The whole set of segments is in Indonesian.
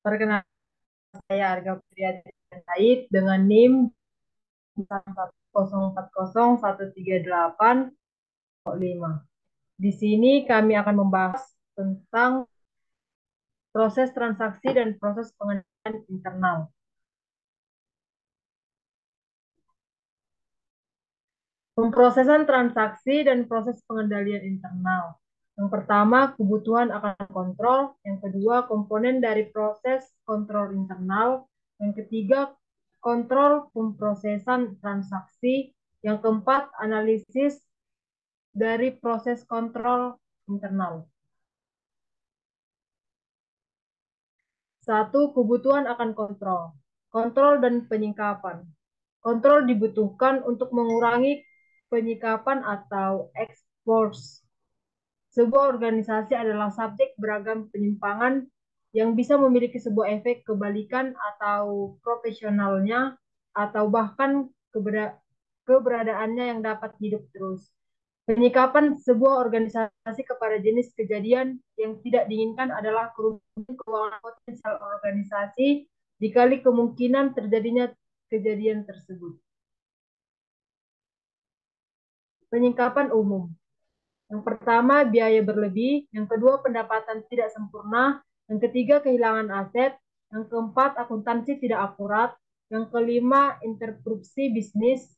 Perkenalkan, saya Arga Priadi Said dengan NIM 4040138. Di sini kami akan membahas tentang proses transaksi dan proses pengendalian internal. Pemrosesan transaksi dan proses pengendalian internal. Yang pertama, kebutuhan akan kontrol. Yang kedua, komponen dari proses kontrol internal. Yang ketiga, kontrol pemrosesan transaksi. Yang keempat, analisis dari proses kontrol internal. Satu, kebutuhan akan kontrol. Kontrol dan penyingkapan. Kontrol dibutuhkan untuk mengurangi penyikapan atau expose. Sebuah organisasi adalah subjek beragam penyimpangan yang bisa memiliki sebuah efek kebalikan atau profesionalnya atau bahkan keberadaannya yang dapat hidup terus. Penyikapan sebuah organisasi kepada jenis kejadian yang tidak diinginkan adalah kerugian keuangan potensial organisasi dikali kemungkinan terjadinya kejadian tersebut. Penyikapan umum. Yang pertama, biaya berlebih. Yang kedua, pendapatan tidak sempurna. Yang ketiga, kehilangan aset. Yang keempat, akuntansi tidak akurat. Yang kelima, interupsi bisnis.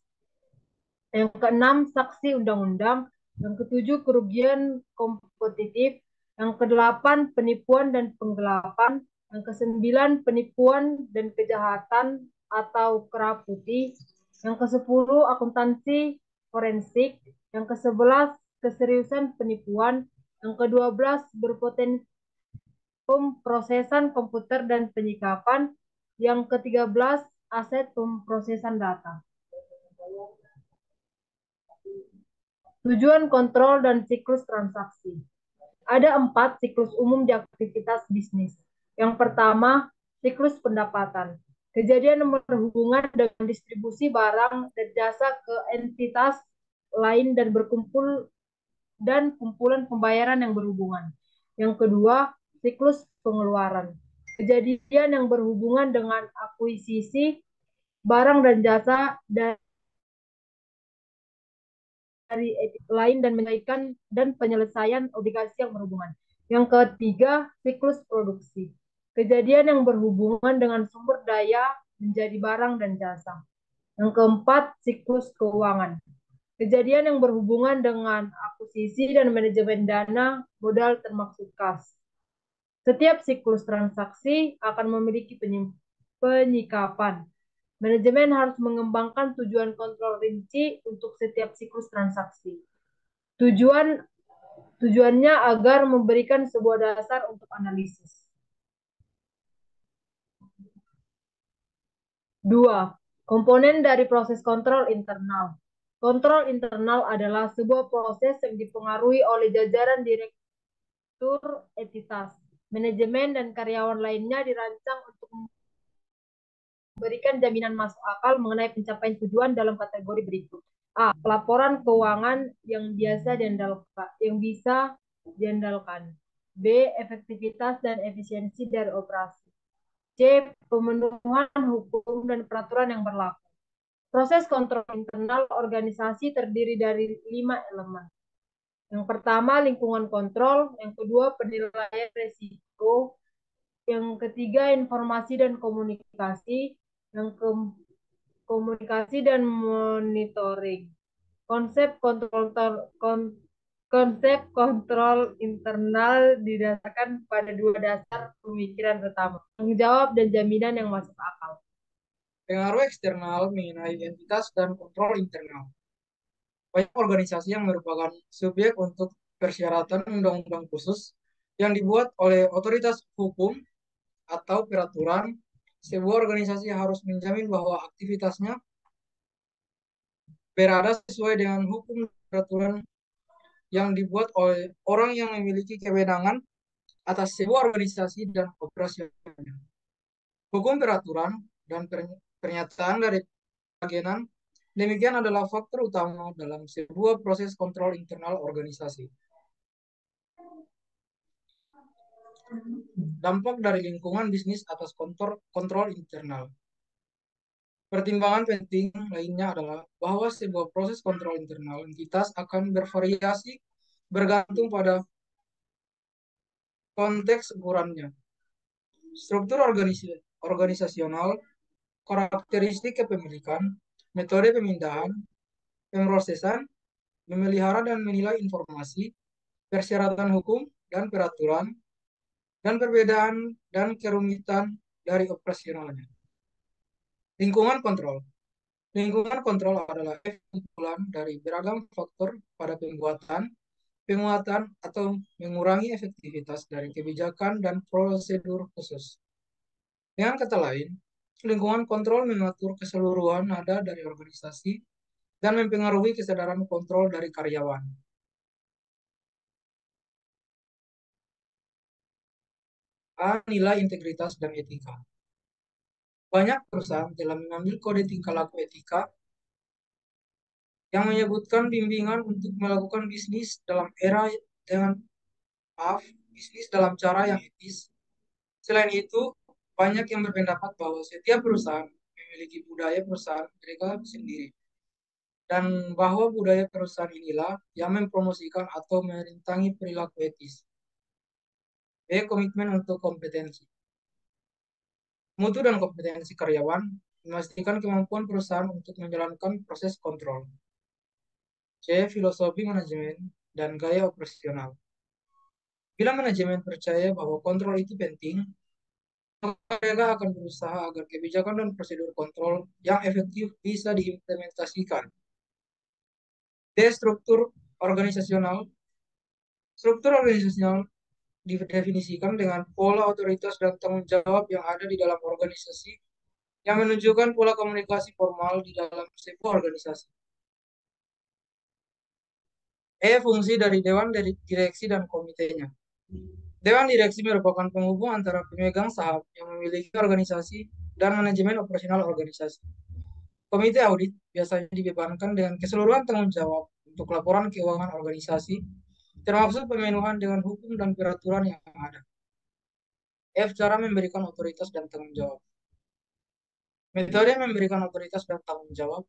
Yang keenam, saksi undang-undang. Yang ketujuh, kerugian kompetitif. Yang kedelapan, penipuan dan penggelapan. Yang kesembilan, penipuan dan kejahatan atau kera putih. Yang kesepuluh, akuntansi forensik. Yang kesebelas, keseriusan penipuan. Yang kedua belas, berpotensi pemrosesan komputer dan penyikapan. Yang ketiga belas, aset pemrosesan data. Tujuan kontrol dan siklus transaksi. Ada 4 siklus umum di aktivitas bisnis. Yang pertama, siklus pendapatan. Kejadian yang berhubungan dengan distribusi barang dan jasa ke entitas lain dan berkumpul dan kumpulan pembayaran yang berhubungan. Yang kedua, siklus pengeluaran. Kejadian yang berhubungan dengan akuisisi barang dan jasa dari lain dan menaikkan dan penyelesaian obligasi yang berhubungan. Yang ketiga, siklus produksi. Kejadian yang berhubungan dengan sumber daya menjadi barang dan jasa. Yang keempat, siklus keuangan. Kejadian yang berhubungan dengan akuisisi dan manajemen dana modal termasuk kas. Setiap siklus transaksi akan memiliki penyikapan. Manajemen harus mengembangkan tujuan kontrol rinci untuk setiap siklus transaksi. Tujuannya agar memberikan sebuah dasar untuk analisis. 2. Komponen dari proses kontrol internal. Kontrol internal adalah sebuah proses yang dipengaruhi oleh jajaran direktur entitas, manajemen, dan karyawan lainnya dirancang untuk memberikan jaminan masuk akal mengenai pencapaian tujuan dalam kategori berikut. A. Pelaporan keuangan yang biasa bisa diandalkan. B. Efektivitas dan efisiensi dari operasi. C. Pemenuhan hukum dan peraturan yang berlaku. Proses kontrol internal organisasi terdiri dari 5 elemen. Yang pertama, lingkungan kontrol. Yang kedua, penilaian risiko. Yang ketiga, informasi dan komunikasi. Yang komunikasi dan monitoring. Konsep kontrol konsep kontrol internal didasarkan pada 2 dasar pemikiran utama, tanggung jawab dan jaminan yang masuk akal. Pengaruh eksternal mengenai entitas dan kontrol internal. Banyak organisasi yang merupakan subjek untuk persyaratan undang-undang khusus yang dibuat oleh otoritas hukum atau peraturan. Sebuah organisasi harus menjamin bahwa aktivitasnya berada sesuai dengan hukum dan peraturan yang dibuat oleh orang yang memiliki kewenangan atas sebuah organisasi dan operasionalnya. Hukum, peraturan, dan pernyataan dari agenan demikian adalah faktor utama dalam sebuah proses kontrol internal organisasi. Dampak dari lingkungan bisnis atas kontrol internal. Pertimbangan penting lainnya adalah bahwa sebuah proses kontrol internal entitas akan bervariasi bergantung pada konteks ukurannya, struktur organisasional, karakteristik kepemilikan, metode pemindahan, pemrosesan, memelihara dan menilai informasi, persyaratan hukum dan peraturan, dan perbedaan dan kerumitan dari operasionalnya. Lingkungan kontrol. Lingkungan kontrol adalah efek kumpulan dari beragam faktor pada penguatan atau mengurangi efektivitas dari kebijakan dan prosedur khusus. Dengan kata lain, lingkungan kontrol mengatur keseluruhan nada dari organisasi dan mempengaruhi kesadaran kontrol dari karyawan. A. Nilai integritas dan etika. Banyak perusahaan telah mengambil kode tingkah laku etika yang menyebutkan bimbingan untuk melakukan bisnis dalam era dengan maaf, bisnis dalam cara yang etis. Selain itu, banyak yang berpendapat bahwa setiap perusahaan memiliki budaya perusahaan mereka sendiri dan bahwa budaya perusahaan inilah yang mempromosikan atau merintangi perilaku etis. B. Komitmen untuk kompetensi. Mutu dan kompetensi karyawan memastikan kemampuan perusahaan untuk menjalankan proses kontrol. C. Filosofi manajemen dan gaya operasional. Bila manajemen percaya bahwa kontrol itu penting, mereka akan berusaha agar kebijakan dan prosedur kontrol yang efektif bisa diimplementasikan. D. Organisasional. Struktur organisasional didefinisikan dengan pola otoritas dan tanggung jawab yang ada di dalam organisasi yang menunjukkan pola komunikasi formal di dalam sebuah organisasi. E. Fungsi dari Dewan Direksi dan Komitenya. Dewan Direksi merupakan penghubung antara pemegang saham yang memiliki organisasi dan manajemen operasional organisasi. Komite audit biasanya dibebankan dengan keseluruhan tanggung jawab untuk laporan keuangan organisasi, termasuk pemenuhan dengan hukum dan peraturan yang ada. F. Cara memberikan otoritas dan tanggung jawab. Metode memberikan otoritas dan tanggung jawab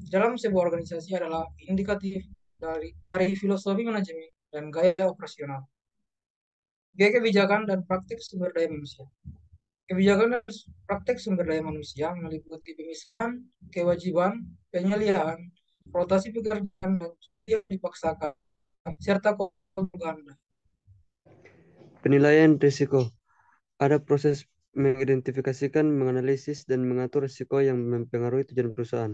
dalam sebuah organisasi adalah indikatif dari filosofi manajemen dan gaya operasional. G. Kebijakan dan praktik sumber daya manusia. Kebijakan dan praktek sumber daya manusia meliputi pemisahan, kewajiban, penyalihan, rotasi pekerjaan, dan yang dipaksakan, serta propaganda. Penilaian risiko. Ada proses mengidentifikasikan, menganalisis, dan mengatur risiko yang mempengaruhi tujuan perusahaan.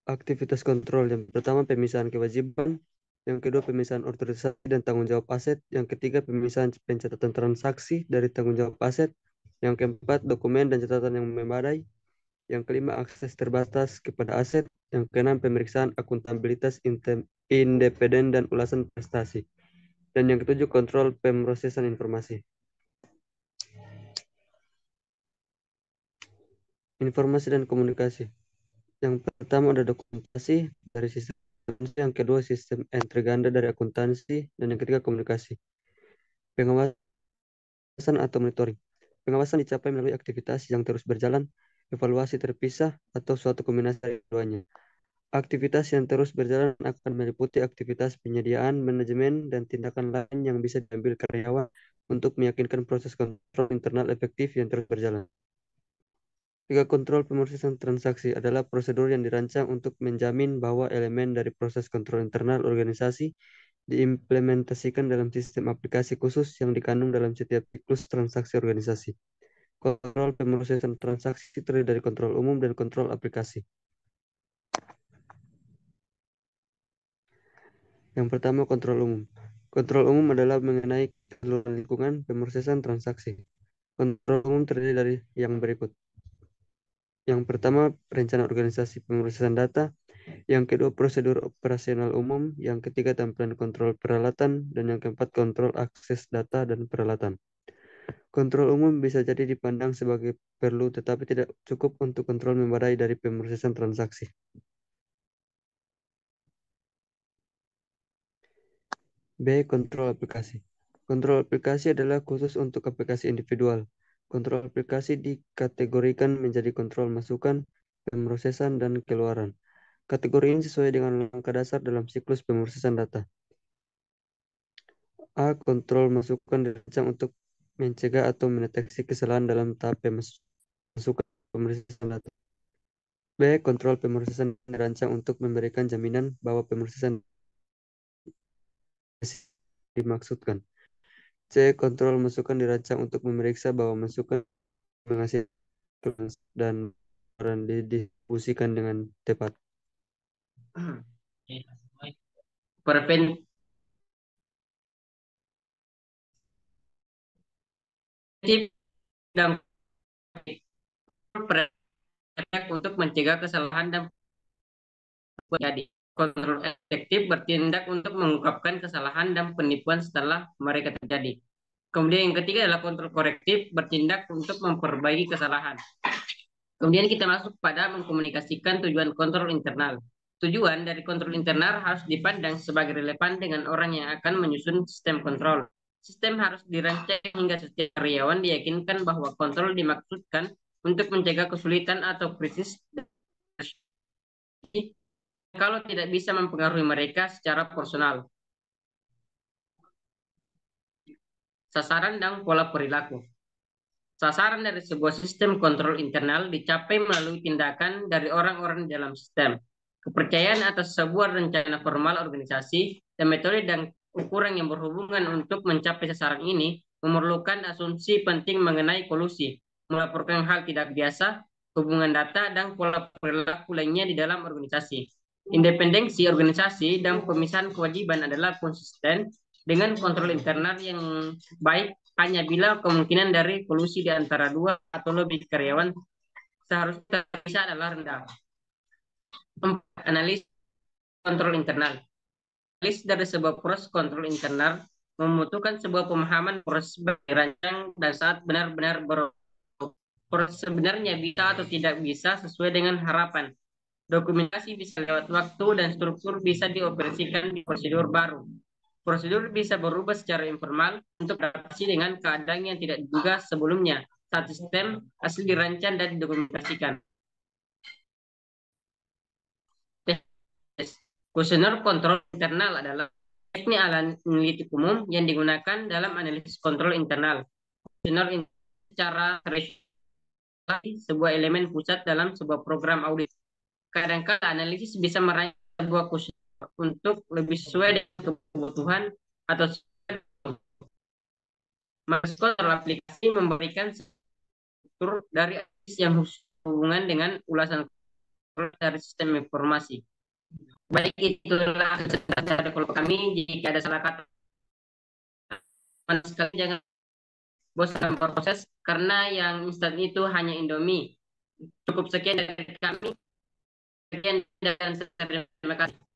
Aktivitas kontrol. Yang pertama, pemisahan kewajiban. Yang kedua, pemisahan otorisasi dan tanggung jawab aset. Yang ketiga, pemisahan pencatatan transaksi dari tanggung jawab aset. Yang keempat, dokumen dan catatan yang memadai. Yang kelima, akses terbatas kepada aset. Yang keenam, pemeriksaan akuntabilitas independen dan ulasan prestasi. Dan yang ketujuh, kontrol pemrosesan informasi. Informasi dan komunikasi. Yang pertama ada dokumentasi dari sistem, yang kedua sistem entry ganda dari akuntansi, dan yang ketiga komunikasi. Pengawasan atau monitoring. Pengawasan dicapai melalui aktivitas yang terus berjalan, evaluasi terpisah, atau suatu kombinasi dari keduanya. Aktivitas yang terus berjalan akan meliputi aktivitas penyediaan, manajemen, dan tindakan lain yang bisa diambil karyawan untuk meyakinkan proses kontrol internal efektif yang terus berjalan. Tiga, kontrol pemrosesan transaksi adalah prosedur yang dirancang untuk menjamin bahwa elemen dari proses kontrol internal organisasi diimplementasikan dalam sistem aplikasi khusus yang dikandung dalam setiap siklus transaksi organisasi. Kontrol pemrosesan transaksi terdiri dari kontrol umum dan kontrol aplikasi. Yang pertama, kontrol umum. Kontrol umum adalah mengenai keseluruhan lingkungan pemrosesan transaksi. Kontrol umum terdiri dari yang berikut. Yang pertama, rencana organisasi pemrosesan data. Yang kedua, prosedur operasional umum. Yang ketiga, tampilan kontrol peralatan. Dan yang keempat, kontrol akses data dan peralatan. Kontrol umum bisa jadi dipandang sebagai perlu tetapi tidak cukup untuk kontrol memadai dari pemrosesan transaksi. B. Kontrol aplikasi. Kontrol aplikasi adalah khusus untuk aplikasi individual. Kontrol aplikasi dikategorikan menjadi kontrol masukan, pemrosesan, dan keluaran. Kategori ini sesuai dengan langkah dasar dalam siklus pemrosesan data. A. Kontrol masukan dirancang untuk mencegah atau mendeteksi kesalahan dalam tahap masukan pemrosesan data. B. Kontrol pemrosesan dirancang untuk memberikan jaminan bahwa pemrosesan dimaksudkan. C. Kontrol masukan dirancang untuk memeriksa bahwa masukan menghasilkan dan didistribusikan dengan tepat. Preventif dan untuk mencegah kesalahan dan terjadi. Kontrol efektif bertindak untuk mengungkapkan kesalahan dan penipuan setelah mereka terjadi. Kemudian yang ketiga adalah kontrol korektif, bertindak untuk memperbaiki kesalahan. Kemudian kita masuk pada mengkomunikasikan tujuan kontrol internal. Tujuan dari kontrol internal harus dipandang sebagai relevan dengan orang yang akan menyusun sistem kontrol. Sistem harus dirancang hingga setiap karyawan diyakinkan bahwa kontrol dimaksudkan untuk mencegah kesulitan atau krisis kalau tidak bisa mempengaruhi mereka secara personal. Sasaran dan pola perilaku. Sasaran dari sebuah sistem kontrol internal dicapai melalui tindakan dari orang-orang di dalam sistem. Kepercayaan atas sebuah rencana formal organisasi dan metode dan ukuran yang berhubungan untuk mencapai sasaran ini memerlukan asumsi penting mengenai kolusi, melaporkan hal tidak biasa, hubungan data, dan pola perilaku lainnya di dalam organisasi. Independensi organisasi dan pemisahan kewajiban adalah konsisten dengan kontrol internal yang baik hanya bila kemungkinan dari kolusi di antara dua atau lebih karyawan seharusnya bisa adalah rendah. 4. Analisis kontrol internal. Analisis dari sebuah proses kontrol internal membutuhkan sebuah pemahaman proses dirancang dan saat benar-benar proses sebenarnya bisa atau tidak bisa sesuai dengan harapan. Dokumentasi bisa lewat waktu dan struktur bisa dioperasikan di prosedur baru. Prosedur bisa berubah secara informal untuk beradaptasi dengan keadaan yang tidak diduga sebelumnya saat sistem asli dirancang dan didokumentasikan. Kuesioner kontrol internal adalah teknik analitik umum yang digunakan dalam analisis kontrol internal. Kuesioner secara sebuah elemen pusat dalam sebuah program audit. Kadang-kadang analisis bisa merancang sebuah kuesioner untuk lebih sesuai dengan kebutuhan atau kontrol aplikasi memberikan struktur dari analisis yang hubungan dengan ulasan dari sistem informasi. Baik, itulah dari kami. Jika ada salah kata, sekali jangan bosan proses karena yang instan itu hanya Indomie. Cukup sekian dari kami. Sekian dan terima kasih.